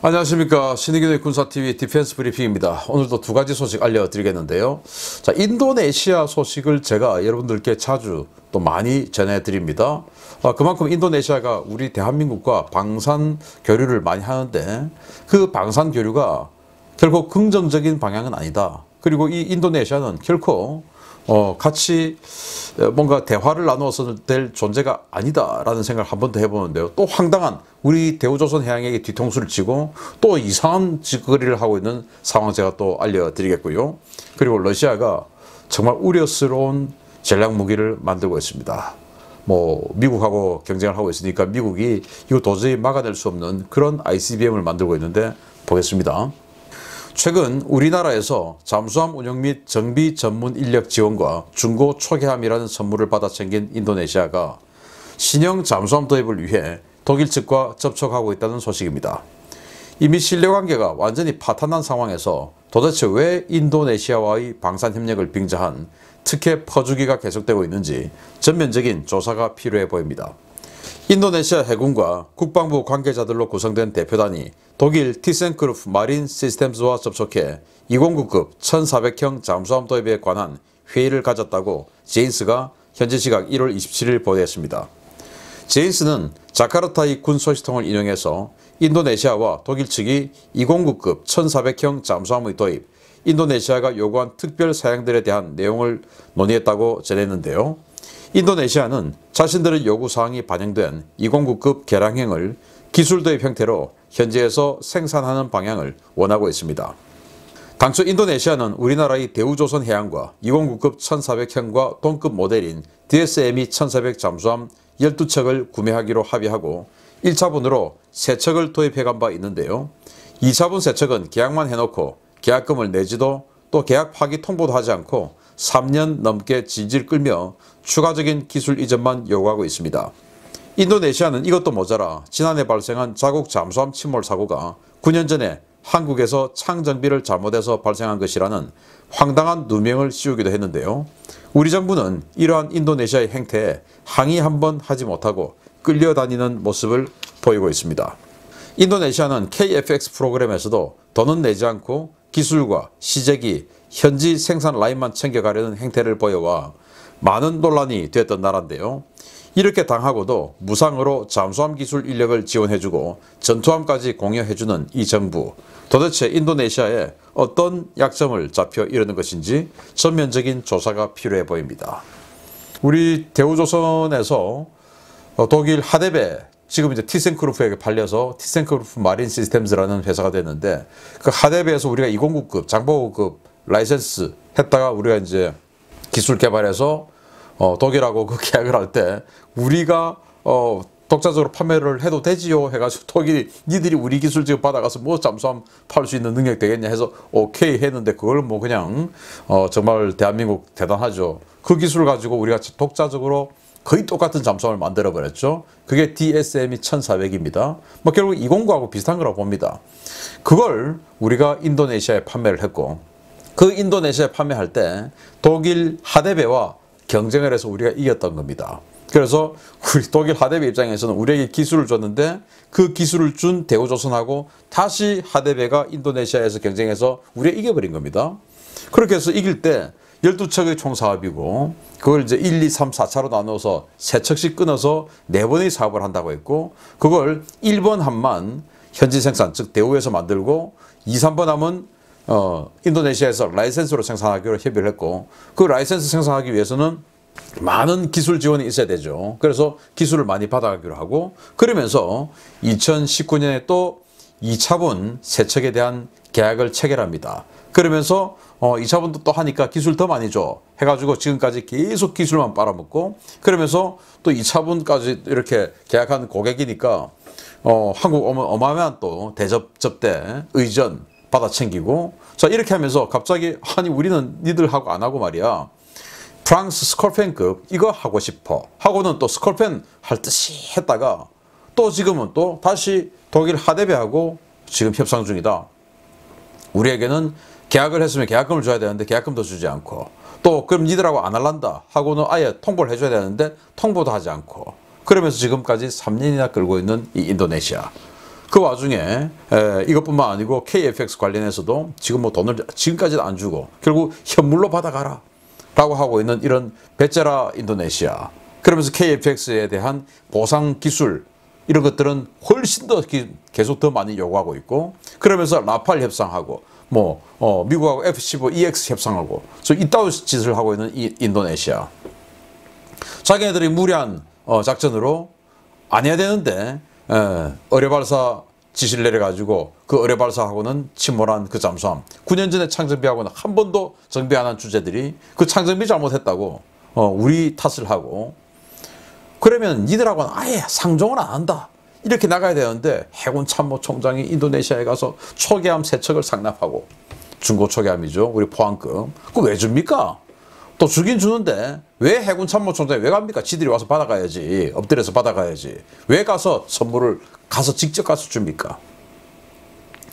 안녕하십니까. 신의균의 군사TV 디펜스 브리핑입니다. 오늘도 두 가지 소식 알려드리겠는데요. 자, 인도네시아 소식을 제가 여러분들께 자주 또 많이 전해드립니다. 그만큼 인도네시아가 우리 대한민국과 방산 교류를 많이 하는데 그 방산 교류가 결코 긍정적인 방향은 아니다. 그리고 이 인도네시아는 결코 같이 뭔가 대화를 나누어서 될 존재가 아니다라는 생각을 한 번 더 해보는데요. 또 황당한 우리 대우조선 해양에게 뒤통수를 치고 또 이상한 짓거리를 하고 있는 상황 제가 또 알려드리겠고요. 그리고 러시아가 정말 우려스러운 전략 무기를 만들고 있습니다. 미국하고 경쟁을 하고 있으니까 미국이 이거 도저히 막아낼 수 없는 그런 ICBM을 만들고 있는데 보겠습니다. 최근 우리나라에서 잠수함 운영 및 정비 전문 인력 지원과 중고 초계함이라는 선물을 받아 챙긴 인도네시아가 신형 잠수함 도입을 위해 독일 측과 접촉하고 있다는 소식입니다. 이미 신뢰관계가 완전히 파탄난 상황에서 도대체 왜 인도네시아와의 방산협력을 빙자한 특혜 퍼주기가 계속되고 있는지 전면적인 조사가 필요해 보입니다. 인도네시아 해군과 국방부 관계자들로 구성된 대표단이 독일 티센크루프 마린 시스템즈와 접촉해 209급 1400형 잠수함 도입에 관한 회의를 가졌다고 제인스가 현지 시각 1월 27일 보도했습니다. 제인스는 자카르타의 군 소식통을 인용해서 인도네시아와 독일 측이 209급 1400형 잠수함의 도입, 인도네시아가 요구한 특별 사양들에 대한 내용을 논의했다고 전했는데요. 인도네시아는 자신들의 요구사항이 반영된 209급 개량형을 기술 도입 형태로 현지에서 생산하는 방향을 원하고 있습니다. 당초 인도네시아는 우리나라의 대우조선 해양과 209급 1400형과 동급 모델인 DSME 1400 잠수함 12척을 구매하기로 합의하고 1차분으로 3척을 도입해간 바 있는데요. 2차분 3척은 계약만 해놓고 계약금을 내지도 또 계약 파기 통보도 하지 않고 3년 넘게 질질 끌며 추가적인 기술 이전만 요구하고 있습니다. 인도네시아는 이것도 모자라 지난해 발생한 자국 잠수함 침몰 사고가 9년 전에 한국에서 창정비를 잘못해서 발생한 것이라는 황당한 누명을 씌우기도 했는데요. 우리 정부는 이러한 인도네시아의 행태에 항의 한번 하지 못하고 끌려다니는 모습을 보이고 있습니다. 인도네시아는 KFX 프로그램에서도 돈은 내지 않고 기술과 시제기, 현지 생산 라인만 챙겨가려는 행태를 보여와 많은 논란이 됐던 나라인데요. 이렇게 당하고도 무상으로 잠수함 기술 인력을 지원해주고 전투함까지 공여해주는 이 정부, 도대체 인도네시아에 어떤 약점을 잡혀 이러는 것인지 전면적인 조사가 필요해 보입니다. 우리 대우조선에서 독일 하데베, 지금 이제 티센크루프에게 팔려서 티센크루프 마린 시스템즈라는 회사가 됐는데 그 하데베에서 우리가 209급, 장보고급 라이센스 했다가 우리가 이제 기술 개발해서 독일하고 그 계약을 할 때 우리가 독자적으로 판매를 해도 되지요 해가지고 독일이 니들이 우리 기술 지금 받아가서 뭐 잠수함 팔 수 있는 능력 되겠냐 해서 오케이 했는데 그걸 뭐 그냥 정말 대한민국 대단하죠. 그 기술을 가지고 우리가 독자적으로 거의 똑같은 잠수함을 만들어 버렸죠. 그게 DSME 1400입니다. 결국 209하고 비슷한 거라고 봅니다. 그걸 우리가 인도네시아에 판매를 했고 그 인도네시아에 판매할 때 독일 하데베와 경쟁을 해서 우리가 이겼던 겁니다. 그래서 우리 독일 하데베 입장에서는 우리에게 기술을 줬는데 그 기술을 준 대우조선하고 다시 하데베가 인도네시아에서 경쟁해서 우리가 이겨버린 겁니다. 그렇게 해서 이길 때 12척의 총사업이고 그걸 이제 1, 2, 3, 4차로 나눠서 3척씩 끊어서 4번의 사업을 한다고 했고 그걸 1번 함만 현지 생산, 즉 대우에서 만들고 2, 3번 함은 인도네시아에서 라이센스로 생산하기로 협의를 했고 그 라이센스 생산하기 위해서는 많은 기술 지원이 있어야 되죠. 그래서 기술을 많이 받아가기로 하고 그러면서 2019년에 또 2차분 3척에 대한 계약을 체결합니다. 그러면서 2차분도 또 하니까 기술 더 많이 줘 해가지고 지금까지 계속 기술만 빨아먹고 그러면서 또 2차분까지 이렇게 계약한 고객이니까 한국 오면 어마어마한 또 대접 접대 의전 받아 챙기고 자 이렇게 하면서 갑자기 아니 우리는 니들하고 안 하고 말이야 프랑스 스콜펜급 이거 하고 싶어 하고는 또 스콜펜 할 듯이 했다가 또 지금은 또 다시 독일 하데베하고 지금 협상 중이다. 우리에게는 계약을 했으면 계약금을 줘야 되는데 계약금도 주지 않고 또 그럼 니들하고 안 할란다 하고는 아예 통보를 해줘야 되는데 통보도 하지 않고 그러면서 지금까지 3년이나 끌고 있는 이 인도네시아 그 와중에 이것뿐만 아니고 KFX 관련해서도 지금 뭐 돈을 지금까지는 안 주고 결국 현물로 받아가라 라고 하고 있는 이런 베체라 인도네시아, 그러면서 KFX에 대한 보상 기술 이런 것들은 훨씬 더 계속 더 많이 요구하고 있고, 그러면서 라팔 협상하고 미국하고 F-15EX 협상하고 이따위 짓을 하고 있는 이 인도네시아, 자기네들이 무리한 작전으로 안 해야 되는데 어뢰발사 지시를 내려가지고 그 어뢰발사하고는 침몰한 그 잠수함, 9년 전에 창정비하고는 한 번도 정비 안 한 주제들이 그 창정비 잘못했다고 우리 탓을 하고, 그러면 니들하고는 아예 상종을 안 한다 이렇게 나가야 되는데, 해군 참모총장이 인도네시아에 가서 초계함 3척을 상납하고, 중고 초계함이죠, 우리 포항급, 그거 왜 줍니까? 또 주긴 주는데 왜 해군 참모총장이 왜 갑니까? 지들이 와서 받아가야지, 엎드려서 받아가야지, 왜 가서 선물을 가서 직접 가서 줍니까?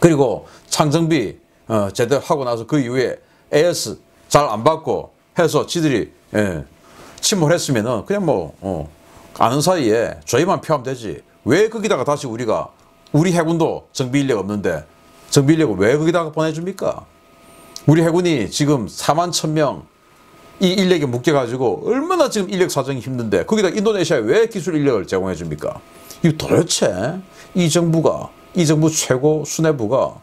그리고 창정비 제대로 하고 나서 그 이후에 AS 잘 안 받고 해서 지들이 침몰했으면은 그냥 아는 사이에 저희만 피하면 되지, 왜 거기다가 다시 우리 해군도 정비 인력 없는데 정비 인력을 왜 거기다가 보내줍니까? 우리 해군이 지금 4만 1,000명 이 인력에 묶여가지고 얼마나 지금 인력 사정이 힘든데 거기다 인도네시아에 왜 기술 인력을 제공해 줍니까? 이 도대체 이 정부 최고 수뇌부가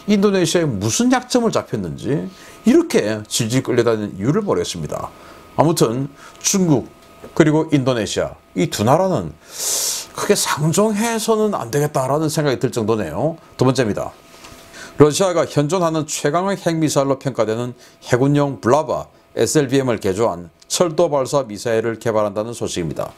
인도네시아에 무슨 약점을 잡혔는지 이렇게 질질 끌려다니는 이유를 모르겠습니다. 아무튼 중국 그리고 인도네시아 이 두 나라는 크게 상종해서는 안 되겠다라는 생각이 들 정도네요. 두 번째입니다. 러시아가 현존하는 최강의 핵미사일로 평가되는 해군용 블라바 SLBM을 개조한 철도 발사 미사일을 개발한다는 소식입니다.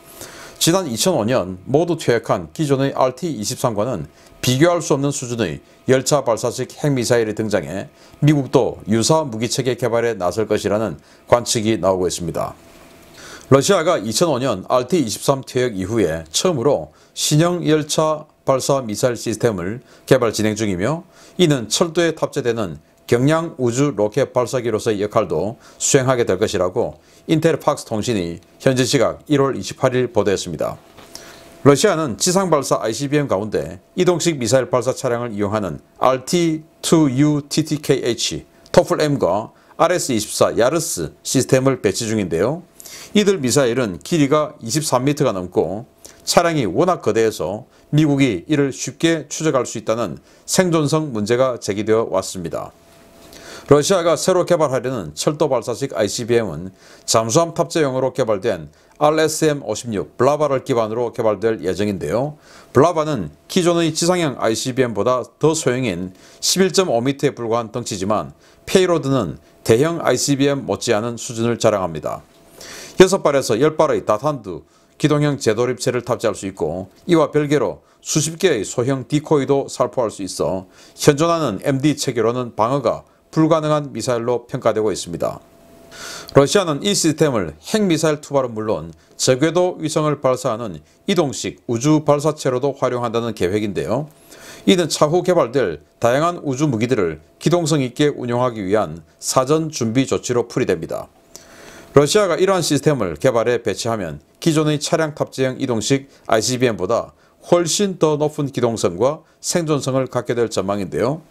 지난 2005년 모두 퇴역한 기존의 RT-23과는 비교할 수 없는 수준의 열차 발사식 핵미사일이 등장해 미국도 유사 무기체계 개발에 나설 것이라는 관측이 나오고 있습니다. 러시아가 2005년 RT-23 퇴역 이후에 처음으로 신형 열차 발사 미사일 시스템을 개발 진행 중이며, 이는 철도에 탑재되는 경량 우주 로켓 발사기로서의 역할도 수행하게 될 것이라고 인텔팍스 통신이 현지 시각 1월 28일 보도했습니다. 러시아는 지상 발사 ICBM 가운데 이동식 미사일 발사 차량을 이용하는 RT-2U-TTKH, 토플M과 RS-24 야르스 시스템을 배치 중인데요. 이들 미사일은 길이가 23m가 넘고 차량이 워낙 거대해서 미국이 이를 쉽게 추적할 수 있다는 생존성 문제가 제기되어 왔습니다. 러시아가 새로 개발하려는 철도 발사식 ICBM은 잠수함 탑재용으로 개발된 RSM-56 블라바를 기반으로 개발될 예정인데요. 블라바는 기존의 지상형 ICBM보다 더 소형인 11.5m에 불과한 덩치지만 페이로드는 대형 ICBM 못지않은 수준을 자랑합니다. 6발에서 10발의 다탄두 기동형 재도립체를 탑재할 수 있고, 이와 별개로 수십 개의 소형 디코이도 살포할 수 있어 현존하는 MD 체계로는 방어가 불가능한 미사일로 평가되고 있습니다. 러시아는 이 시스템을 핵미사일 투발은 물론 저궤도 위성을 발사하는 이동식 우주 발사체로도 활용한다는 계획인데요. 이는 차후 개발될 다양한 우주 무기들을 기동성 있게 운용하기 위한 사전 준비 조치로 풀이됩니다. 러시아가 이러한 시스템을 개발해 배치하면 기존의 차량 탑재형 이동식 ICBM보다 훨씬 더 높은 기동성과 생존성을 갖게 될 전망인데요.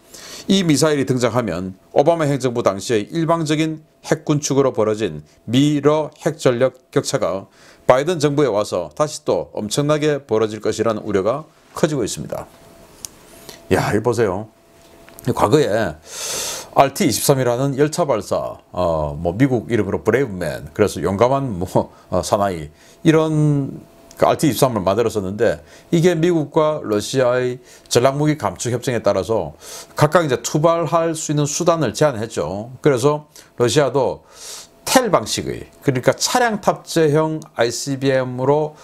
이 미사일이 등장하면 오바마 행정부 당시의 일방적인 핵 군축으로 벌어진 미러 핵전력 격차가 바이든 정부에 와서 다시 또 엄청나게 벌어질 것이라는 우려가 커지고 있습니다. 야, 이거 보세요. 과거에 RT-23이라는 열차 발사, 미국 이름으로 브레이브맨, 그래서 용감한 사나이, 이런 RT-23을 만들었었는데, 이게 미국과 러시아의 전략무기 감축 협정에 따라서 각각 이제 투발할 수 있는 수단을 제한했죠. 그래서 러시아도 텔 방식의, 그러니까 차량 탑재형 ICBM으로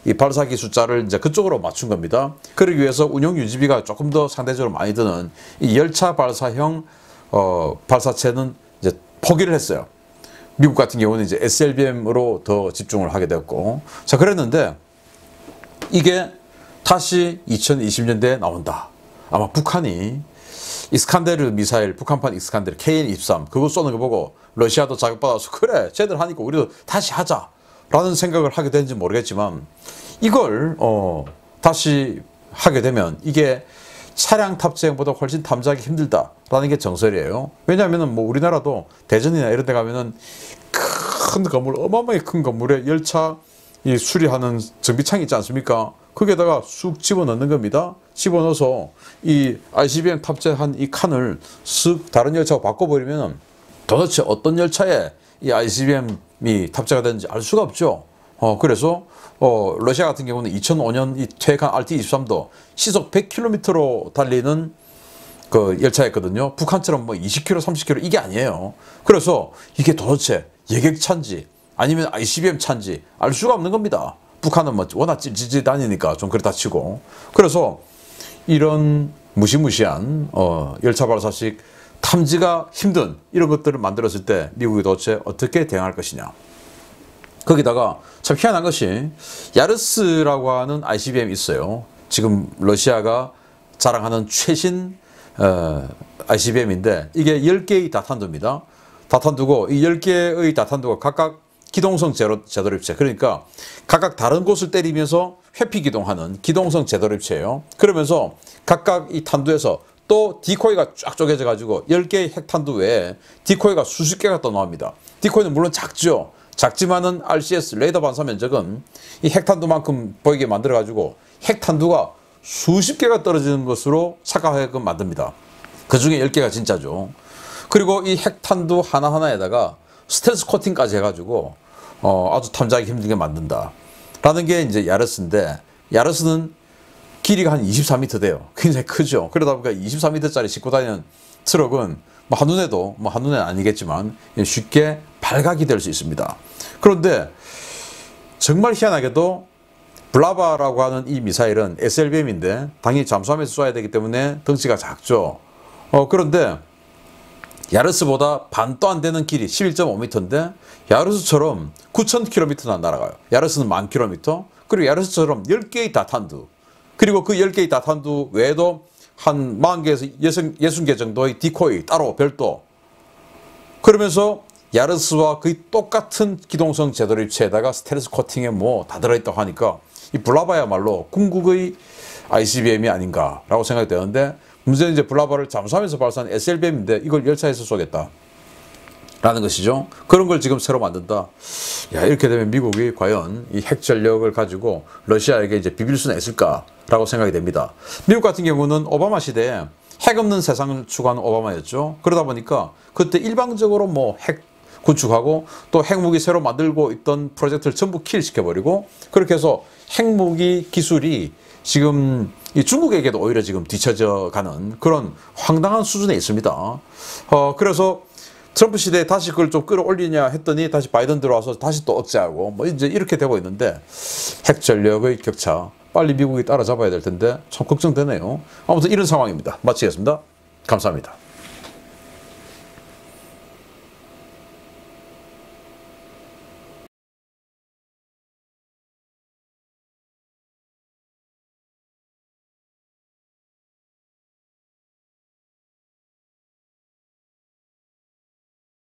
이 발사기 숫자를 이제 그쪽으로 맞춘 겁니다. 그러기 위해서 운용 유지비가 조금 더 상대적으로 많이 드는 이 열차 발사형 발사체는 이제 포기를 했어요. 미국 같은 경우는 이제 SLBM으로 더 집중을 하게 됐고, 자, 그랬는데 이게 다시 2020년대에 나온다. 아마 북한이 이스칸데르 미사일, 북한판 이스칸데르 KN-23 그거 쏘는 거 보고 러시아도 자극받아서 그래, 쟤들 하니까 우리도 다시 하자 라는 생각을 하게 된지 모르겠지만, 이걸 다시 하게 되면 이게 차량 탑재형보다 훨씬 탐지하기 힘들다라는 게 정설이에요. 왜냐하면 뭐 우리나라도 대전이나 이런 데 가면은 큰 건물, 어마어마하게 큰 건물에 열차 이 수리하는 정비창이 있지 않습니까? 거기에다가 쑥 집어넣는 겁니다. 집어넣어서 이 ICBM 탑재한 이 칸을 쓱 다른 열차와 바꿔버리면 도대체 어떤 열차에 이 ICBM이 탑재가 되는지 알 수가 없죠. 그래서 러시아 같은 경우는 2005년 이 퇴역한 RT-23도 시속 100km로 달리는 그 열차였거든요. 북한처럼 뭐 20km, 30km 이게 아니에요. 그래서 이게 도대체 예객차인지 아니면 ICBM 차인지 알 수가 없는 겁니다. 북한은 뭐 워낙 찌릿 다니니까 좀 그렇다 치고. 그래서 이런 무시무시한 열차 발사식 탐지가 힘든 이런 것들을 만들었을 때 미국이 도대체 어떻게 대응할 것이냐. 거기다가 참 희한한 것이 야르스라고 하는 ICBM이 있어요. 지금 러시아가 자랑하는 최신 ICBM인데 이게 10개의 다탄두입니다. 다탄두고 이 10개의 다탄두가 각각 기동성 제도립체, 그러니까 각각 다른 곳을 때리면서 회피 기동하는 기동성 제도립체예요. 그러면서 각각 이 탄두에서 또 디코이가 쫙 쪼개져 가지고 10개의 핵탄두 외에 디코이가 수십 개가 더 나옵니다. 디코이는 물론 작죠. 작지만은 RCS 레이더 반사 면적은 이 핵탄두만큼 보이게 만들어 가지고 핵탄두가 수십 개가 떨어지는 것으로 착각하게끔 만듭니다. 그 중에 10개가 진짜죠. 그리고 이 핵탄두 하나하나에다가 스텔스 코팅까지 해가지고 아주 탐지하기 힘들게 만든다 라는 게 이제 야르스인데, 야르스는 길이가 한 24m 돼요. 굉장히 크죠. 그러다 보니까 24m짜리 싣고 다니는 트럭은 뭐 한눈에도, 뭐 한눈에는 아니겠지만 쉽게 발각이 될 수 있습니다. 그런데 정말 희한하게도 블라바라고 하는 이 미사일은 SLBM인데 당연히 잠수함에서 쏴야 되기 때문에 덩치가 작죠. 그런데 야르스보다 반도 안 되는 길이 11.5m인데 야르스처럼 9,000km나 날아가요. 야르스는 10,000km. 그리고 야르스처럼 10개의 다탄두, 그리고 그 10개의 다탄두 외에도 한 40개에서 60개 정도의 디코이 따로 별도. 그러면서 야르스와 거의 똑같은 기동성 제도립체에다가 스텔스 코팅에 뭐 다 들어있다고 하니까 이 블라바야말로 궁극의 ICBM이 아닌가라고 생각이 되는데, 문제는 이제 블라바를 잠수함에서 발사한 SLBM인데 이걸 열차에서 쏘겠다 라는 것이죠. 그런 걸 지금 새로 만든다. 야, 이렇게 되면 미국이 과연 이 핵전력을 가지고 러시아에게 이제 비빌 수는 있을까라고 생각이 됩니다. 미국 같은 경우는 오바마 시대에 핵 없는 세상을 추구하는 오바마였죠. 그러다 보니까 그때 일방적으로 뭐 핵 구축하고 또 핵무기 새로 만들고 있던 프로젝트를 전부 킬시켜버리고, 그렇게 해서 핵무기 기술이 지금 이 중국에게도 오히려 지금 뒤처져 가는 그런 황당한 수준에 있습니다. 그래서 트럼프 시대에 다시 그걸 좀 끌어올리냐 했더니 다시 바이든 들어와서 다시 또 억제하고 뭐 이제 이렇게 되고 있는데, 핵 전력의 격차 빨리 미국이 따라잡아야 될 텐데 참 걱정되네요. 아무튼 이런 상황입니다. 마치겠습니다. 감사합니다.